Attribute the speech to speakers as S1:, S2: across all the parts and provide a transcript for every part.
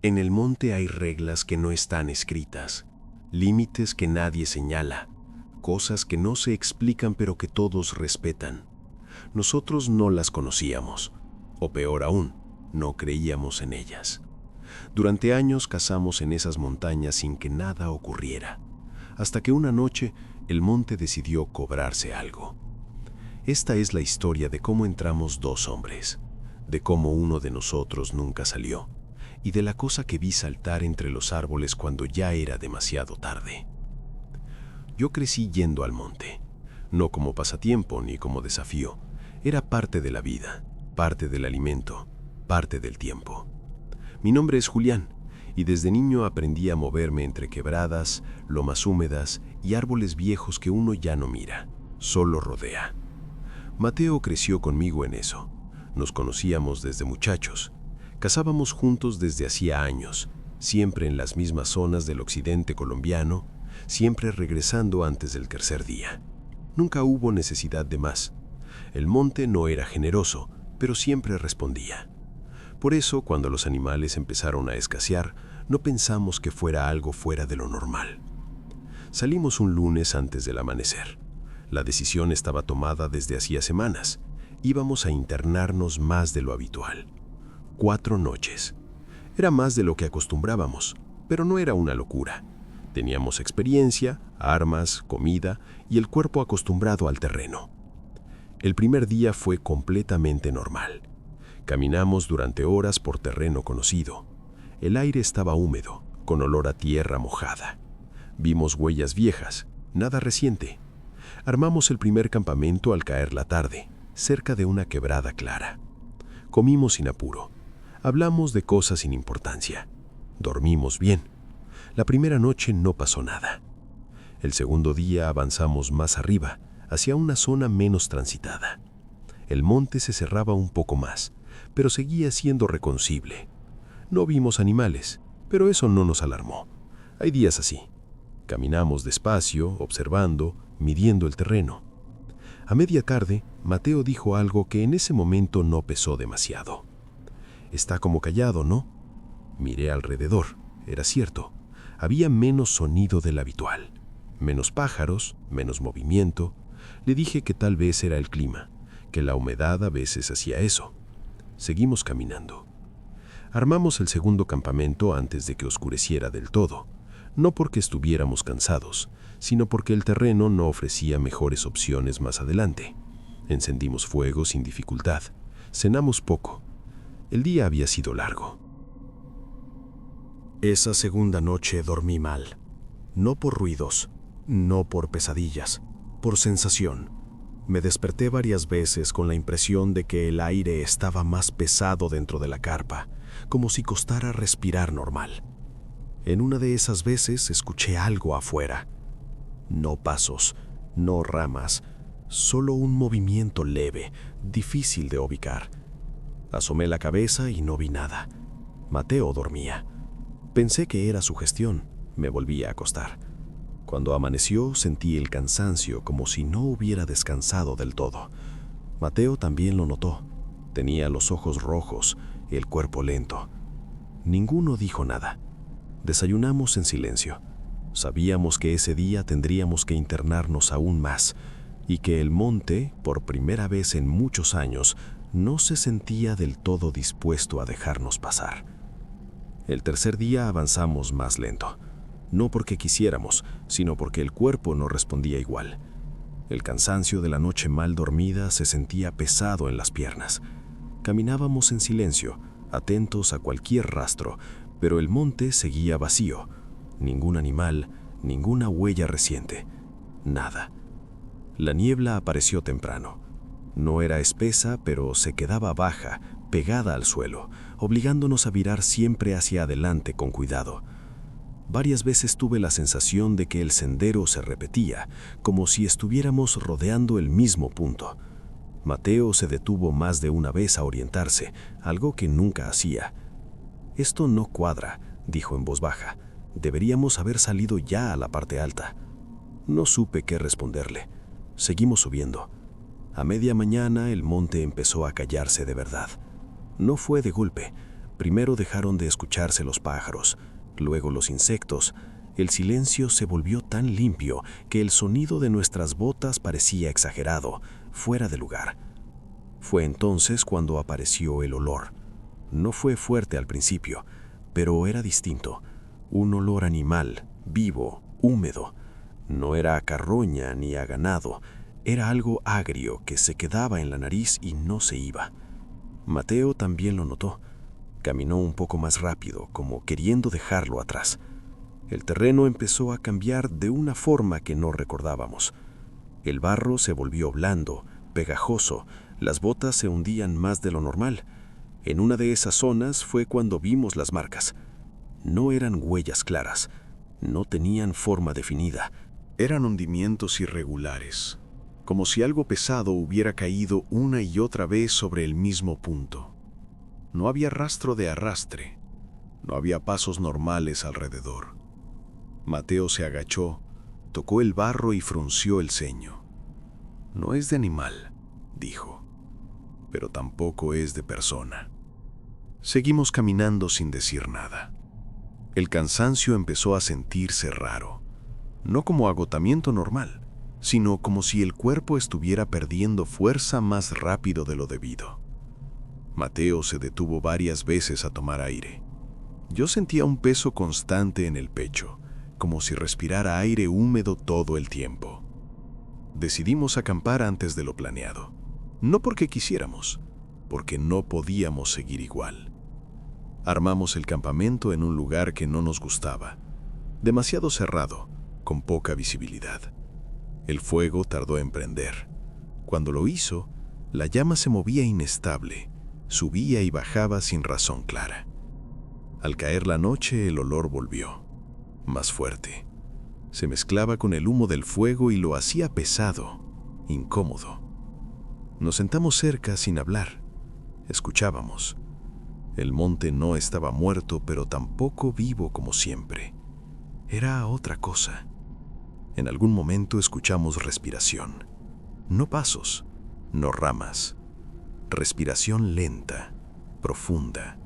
S1: En el monte hay reglas que no están escritas, límites que nadie señala, cosas que no se explican pero que todos respetan. Nosotros no las conocíamos, o peor aún, no creíamos en ellas. Durante años cazamos en esas montañas sin que nada ocurriera, hasta que una noche el monte decidió cobrarse algo. Esta es la historia de cómo entramos dos hombres, de cómo uno de nosotros nunca salió, y de la cosa que vi saltar entre los árboles cuando ya era demasiado tarde. Yo crecí yendo al monte, no como pasatiempo ni como desafío. Era parte de la vida, parte del alimento, parte del tiempo. Mi nombre es Julián, y desde niño aprendí a moverme entre quebradas, lomas húmedas y árboles viejos que uno ya no mira, solo rodea. Mateo creció conmigo en eso. Nos conocíamos desde muchachos. Cazábamos juntos desde hacía años, siempre en las mismas zonas del occidente colombiano, siempre regresando antes del tercer día. Nunca hubo necesidad de más. El monte no era generoso, pero siempre respondía. Por eso, cuando los animales empezaron a escasear, no pensamos que fuera algo fuera de lo normal. Salimos un lunes antes del amanecer. La decisión estaba tomada desde hacía semanas. Íbamos a internarnos más de lo habitual. 4 noches. Era más de lo que acostumbrábamos, pero no era una locura. Teníamos experiencia, armas, comida y el cuerpo acostumbrado al terreno. El primer día fue completamente normal. Caminamos durante horas por terreno conocido. El aire estaba húmedo, con olor a tierra mojada. Vimos huellas viejas, nada reciente. Armamos el primer campamento al caer la tarde, cerca de una quebrada clara. Comimos sin apuro. Hablamos de cosas sin importancia. Dormimos bien. La primera noche no pasó nada. El segundo día avanzamos más arriba, hacia una zona menos transitada. El monte se cerraba un poco más, pero seguía siendo reconocible. No vimos animales, pero eso no nos alarmó. Hay días así. Caminamos despacio, observando, midiendo el terreno. A media tarde, Mateo dijo algo que en ese momento no pesó demasiado. «Está como callado, ¿no?» Miré alrededor. Era cierto. Había menos sonido del habitual. Menos pájaros, menos movimiento. Le dije que tal vez era el clima, que la humedad a veces hacía eso. Seguimos caminando. Armamos el segundo campamento antes de que oscureciera del todo, no porque estuviéramos cansados, sino porque el terreno no ofrecía mejores opciones más adelante. Encendimos fuego sin dificultad. Cenamos poco. El día había sido largo. Esa segunda noche dormí mal. No por ruidos, no por pesadillas, por sensación. Me desperté varias veces con la impresión de que el aire estaba más pesado dentro de la carpa, como si costara respirar normal. En una de esas veces escuché algo afuera. No pasos, no ramas, solo un movimiento leve, difícil de ubicar. Asomé la cabeza y no vi nada. Mateo dormía. Pensé que era su gestión. Me volví a acostar. Cuando amaneció, sentí el cansancio como si no hubiera descansado del todo. Mateo también lo notó. Tenía los ojos rojos, el cuerpo lento. Ninguno dijo nada. Desayunamos en silencio. Sabíamos que ese día tendríamos que internarnos aún más y que el monte, por primera vez en muchos años, no se sentía del todo dispuesto a dejarnos pasar. El tercer día avanzamos más lento. No porque quisiéramos, sino porque el cuerpo no respondía igual. El cansancio de la noche mal dormida se sentía pesado en las piernas. Caminábamos en silencio, atentos a cualquier rastro, pero el monte seguía vacío. Ningún animal, ninguna huella reciente. Nada. La niebla apareció temprano. No era espesa, pero se quedaba baja, pegada al suelo, obligándonos a virar siempre hacia adelante con cuidado. Varias veces tuve la sensación de que el sendero se repetía, como si estuviéramos rodeando el mismo punto. Mateo se detuvo más de una vez a orientarse, algo que nunca hacía. «Esto no cuadra», dijo en voz baja. «Deberíamos haber salido ya a la parte alta». No supe qué responderle. Seguimos subiendo. A media mañana el monte empezó a callarse de verdad. No fue de golpe, Primero dejaron de escucharse los pájaros, luego los insectos. El silencio se volvió tan limpio que el sonido de nuestras botas parecía exagerado, fuera de lugar. Fue entonces cuando apareció el olor. No fue fuerte al principio, pero era distinto. Un olor animal, vivo, húmedo. No era a carroña ni a ganado. Era algo agrio que se quedaba en la nariz y no se iba. Mateo también lo notó. Caminó un poco más rápido, como queriendo dejarlo atrás. El terreno empezó a cambiar de una forma que no recordábamos. El barro se volvió blando, pegajoso, las botas se hundían más de lo normal. En una de esas zonas fue cuando vimos las marcas. No eran huellas claras, no tenían forma definida.
S2: Eran hundimientos irregulares, como si algo pesado hubiera caído una y otra vez sobre el mismo punto. No había rastro de arrastre, no había pasos normales alrededor. Mateo se agachó, tocó el barro y frunció el ceño. No es de animal, dijo, pero tampoco es de persona. Seguimos caminando sin decir nada. El cansancio empezó a sentirse raro, no como agotamiento normal, sino como si el cuerpo estuviera perdiendo fuerza más rápido de lo debido. Mateo se detuvo varias veces a tomar aire. Yo sentía un peso constante en el pecho, como si respirara aire húmedo todo el tiempo. Decidimos acampar antes de lo planeado, no porque quisiéramos, porque no podíamos seguir igual. Armamos el campamento en un lugar que no nos gustaba, demasiado cerrado, con poca visibilidad. El fuego tardó en prender. Cuando lo hizo, la llama se movía inestable, subía y bajaba sin razón clara. Al caer la noche, el olor volvió, más fuerte. Se mezclaba con el humo del fuego y lo hacía pesado, incómodo. Nos sentamos cerca sin hablar. Escuchábamos. El monte no estaba muerto, pero tampoco vivo como siempre. Era otra cosa. En algún momento escuchamos respiración. No pasos, no ramas. Respiración lenta, profunda,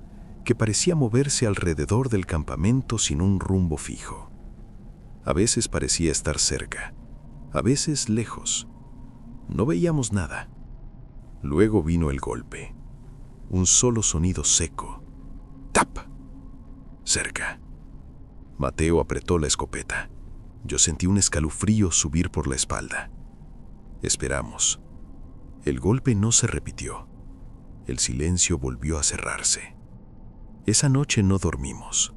S2: que parecía moverse alrededor del campamento sin un rumbo fijo. A veces parecía estar cerca, a veces lejos. No veíamos nada. Luego vino el golpe. Un solo sonido seco. ¡Tap! Cerca. Mateo apretó la escopeta. Yo sentí un escalofrío subir por la espalda. Esperamos. El golpe no se repitió. El silencio volvió a cerrarse. Esa noche no dormimos.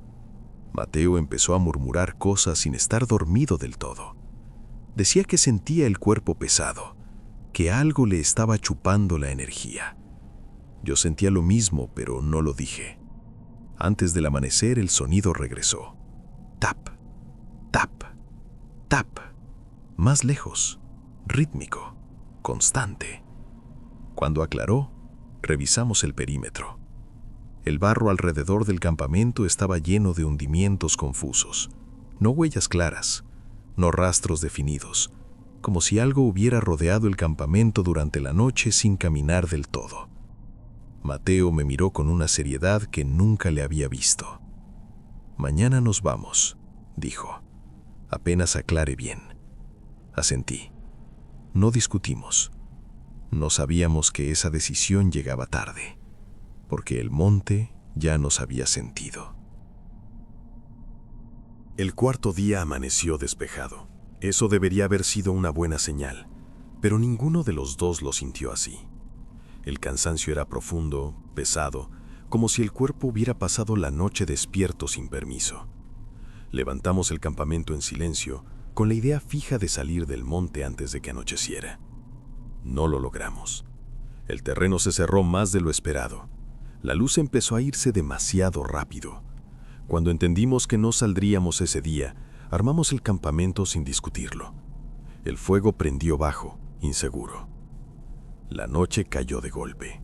S2: Mateo empezó a murmurar cosas sin estar dormido del todo. Decía que sentía el cuerpo pesado, que algo le estaba chupando la energía. Yo sentía lo mismo, pero no lo dije. Antes del amanecer, el sonido regresó. Tap, tap, tap. Más lejos, rítmico, constante. Cuando aclaró, revisamos el perímetro. El barro alrededor del campamento estaba lleno de hundimientos confusos. No huellas claras, no rastros definidos, como si algo hubiera rodeado el campamento durante la noche sin caminar del todo. Mateo me miró con una seriedad que nunca le había visto. «Mañana nos vamos», dijo. «Apenas aclare bien». Asentí. No discutimos. No sabíamos que esa decisión llegaba tarde, porque el monte ya nos había sentido.
S1: El cuarto día amaneció despejado. Eso debería haber sido una buena señal, pero ninguno de los dos lo sintió así. El cansancio era profundo, pesado, como si el cuerpo hubiera pasado la noche despierto sin permiso. Levantamos el campamento en silencio, con la idea fija de salir del monte antes de que anocheciera. No lo logramos. El terreno se cerró más de lo esperado. La luz empezó a irse demasiado rápido. Cuando entendimos que no saldríamos ese día, armamos el campamento sin discutirlo. El fuego prendió bajo, inseguro. La noche cayó de golpe.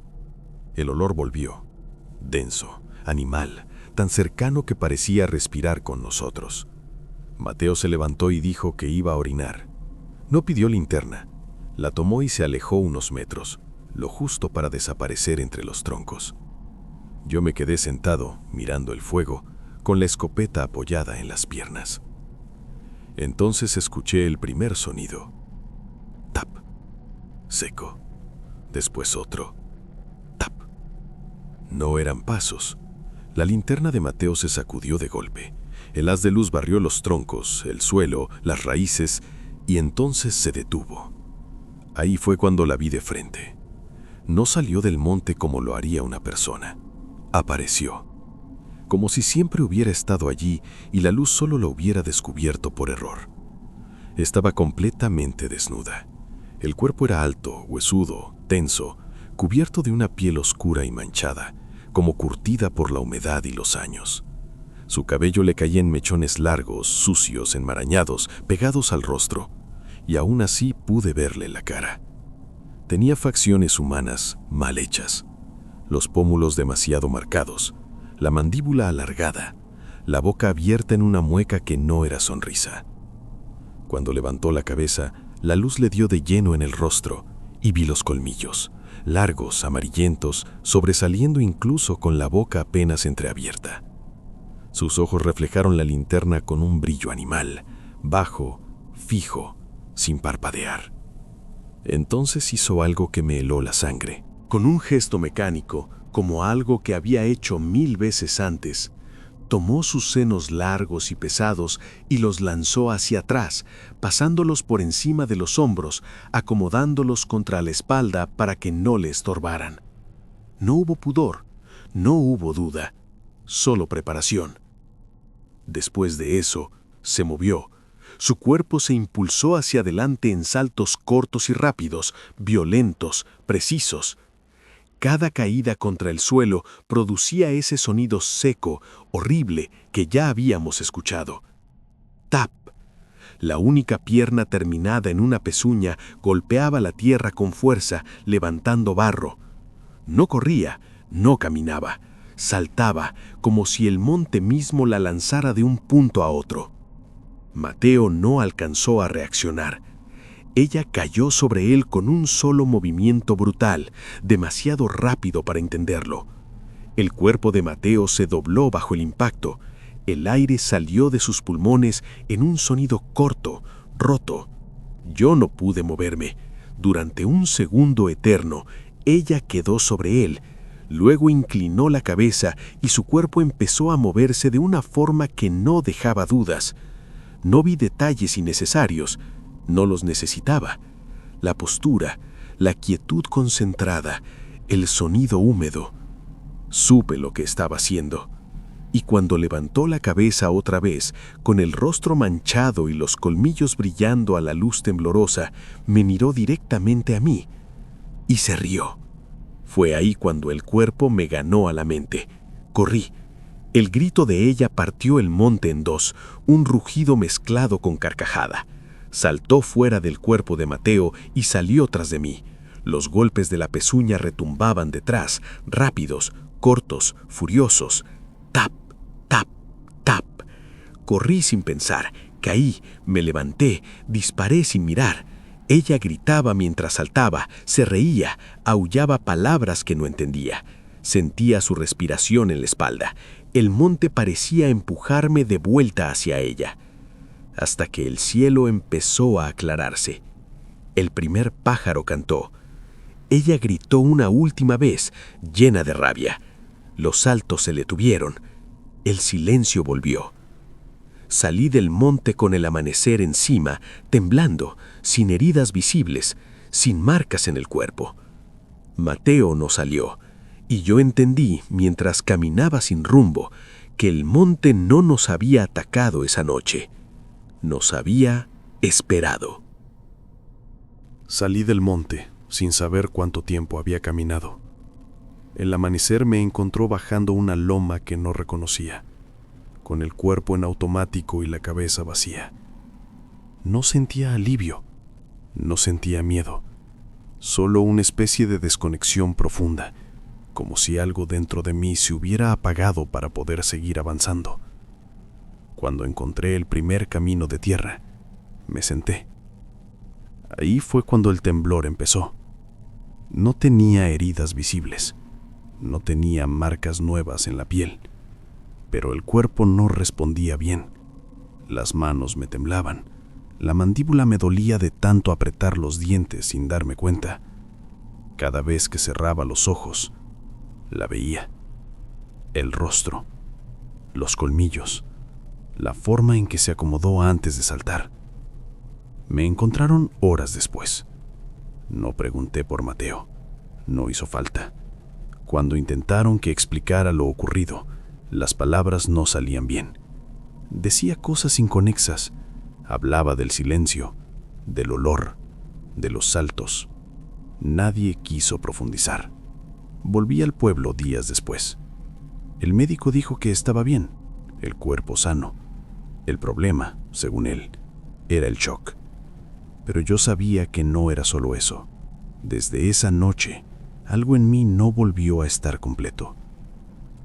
S1: El olor volvió, denso, animal, tan cercano que parecía respirar con nosotros. Mateo se levantó y dijo que iba a orinar. No pidió linterna. La tomó y se alejó unos metros, lo justo para desaparecer entre los troncos.
S2: Yo me quedé sentado, mirando el fuego, con la escopeta apoyada en las piernas. Entonces escuché el primer sonido. Tap. Seco. Después otro. Tap. No eran pasos. La linterna de Mateo se sacudió de golpe. El haz de luz barrió los troncos, el suelo, las raíces, y entonces se detuvo. Ahí fue cuando la vi de frente. No salió del monte como lo haría una persona. Apareció. Como si siempre hubiera estado allí y la luz solo lo hubiera descubierto por error. Estaba completamente desnuda. El cuerpo era alto, huesudo, tenso, cubierto de una piel oscura y manchada, como curtida por la humedad y los años. Su cabello le caía en mechones largos, sucios, enmarañados, pegados al rostro, y aún así pude verle la cara. Tenía facciones humanas mal hechas, los pómulos demasiado marcados, la mandíbula alargada, la boca abierta en una mueca que no era sonrisa. Cuando levantó la cabeza, la luz le dio de lleno en el rostro y vi los colmillos, largos, amarillentos, sobresaliendo incluso con la boca apenas entreabierta. Sus ojos reflejaron la linterna con un brillo animal, bajo, fijo, sin parpadear. Entonces hizo algo que me heló la sangre.
S1: Con un gesto mecánico, como algo que había hecho 1000 veces antes, tomó sus senos largos y pesados y los lanzó hacia atrás, pasándolos por encima de los hombros, acomodándolos contra la espalda para que no le estorbaran. No hubo pudor, no hubo duda, solo preparación. Después de eso, se movió. Su cuerpo se impulsó hacia adelante en saltos cortos y rápidos, violentos, precisos. Cada caída contra el suelo producía ese sonido seco, horrible, que ya habíamos escuchado. Tap. La única pierna terminada en una pezuña golpeaba la tierra con fuerza, levantando barro. No corría, no caminaba. Saltaba, como si el monte mismo la lanzara de un punto a otro. Mateo no alcanzó a reaccionar. Ella cayó sobre él con un solo movimiento brutal, demasiado rápido para entenderlo. El cuerpo de Mateo se dobló bajo el impacto. El aire salió de sus pulmones en un sonido corto, roto. Yo no pude moverme. Durante un segundo eterno, ella quedó sobre él. Luego inclinó la cabeza y su cuerpo empezó a moverse de una forma que no dejaba dudas. No vi detalles innecesarios, no los necesitaba. La postura, la quietud concentrada, el sonido húmedo. Supe lo que estaba haciendo. Y cuando levantó la cabeza otra vez, con el rostro manchado y los colmillos brillando a la luz temblorosa, me miró directamente a mí y se rió. Fue ahí cuando el cuerpo me ganó a la mente. Corrí. El grito de ella partió el monte en dos, un rugido mezclado con carcajada. Saltó fuera del cuerpo de Mateo y salió tras de mí. Los golpes de la pezuña retumbaban detrás, rápidos, cortos, furiosos. Tap, tap, tap. Corrí sin pensar, caí, me levanté, disparé sin mirar. Ella gritaba mientras saltaba, se reía, aullaba palabras que no entendía. Sentía su respiración en la espalda. El monte parecía empujarme de vuelta hacia ella. Hasta que el cielo empezó a aclararse. El primer pájaro cantó. Ella gritó una última vez, llena de rabia. Los saltos se le tuvieron. El silencio volvió. Salí del monte con el amanecer encima, temblando, sin heridas visibles, sin marcas en el cuerpo. Mateo no salió, y yo entendí, mientras caminaba sin rumbo, que el monte no nos había atacado esa noche. Nos había esperado.
S2: Salí del monte, sin saber cuánto tiempo había caminado. El amanecer me encontró bajando una loma que no reconocía, con el cuerpo en automático y la cabeza vacía. No sentía alivio, no sentía miedo, solo una especie de desconexión profunda, como si algo dentro de mí se hubiera apagado para poder seguir avanzando. Cuando encontré el primer camino de tierra, me senté. Ahí fue cuando el temblor empezó. No tenía heridas visibles, No tenía marcas nuevas en la piel, pero el cuerpo no respondía bien. Las manos me temblaban. La mandíbula me dolía de tanto apretar los dientes sin darme cuenta. Cada vez que cerraba los ojos, la veía. El rostro, los colmillos, la forma en que se acomodó antes de saltar. Me encontraron horas después. No pregunté por Mateo. No hizo falta. Cuando intentaron que explicara lo ocurrido, las palabras no salían bien. Decía cosas inconexas. Hablaba del silencio, del olor, de los saltos. Nadie quiso profundizar. Volví al pueblo días después. El médico dijo que estaba bien, el cuerpo sano. El problema, según él, era el shock. Pero yo sabía que no era solo eso. Desde esa noche, algo en mí no volvió a estar completo.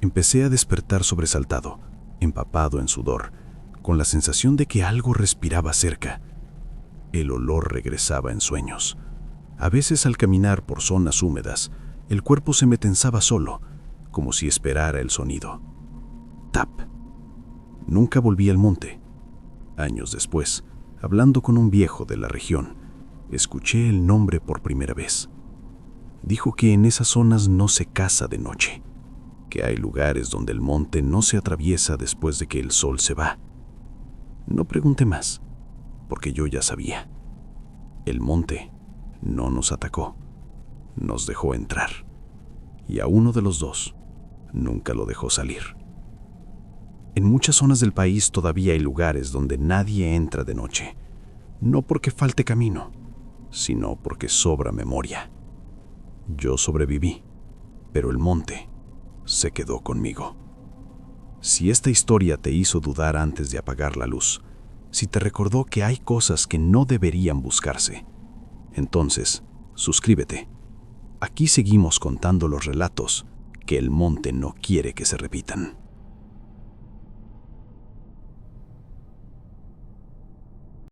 S2: Empecé a despertar sobresaltado, empapado en sudor, con la sensación de que algo respiraba cerca. El olor regresaba en sueños. A veces al caminar por zonas húmedas, el cuerpo se me tensaba solo, como si esperara el sonido. Tap. Nunca volví al monte. Años después, hablando con un viejo de la región, escuché el nombre por primera vez. Dijo que en esas zonas no se caza de noche, que hay lugares donde el monte no se atraviesa después de que el sol se va. No pregunté más, porque yo ya sabía. El monte no nos atacó, nos dejó entrar, y a uno de los dos nunca lo dejó salir. En muchas zonas del país todavía hay lugares donde nadie entra de noche, no porque falte camino, sino porque sobra memoria. Yo sobreviví, pero el monte se quedó conmigo. Si esta historia te hizo dudar antes de apagar la luz, si te recordó que hay cosas que no deberían buscarse, entonces suscríbete. Aquí seguimos contando los relatos que el monte no quiere que se repitan.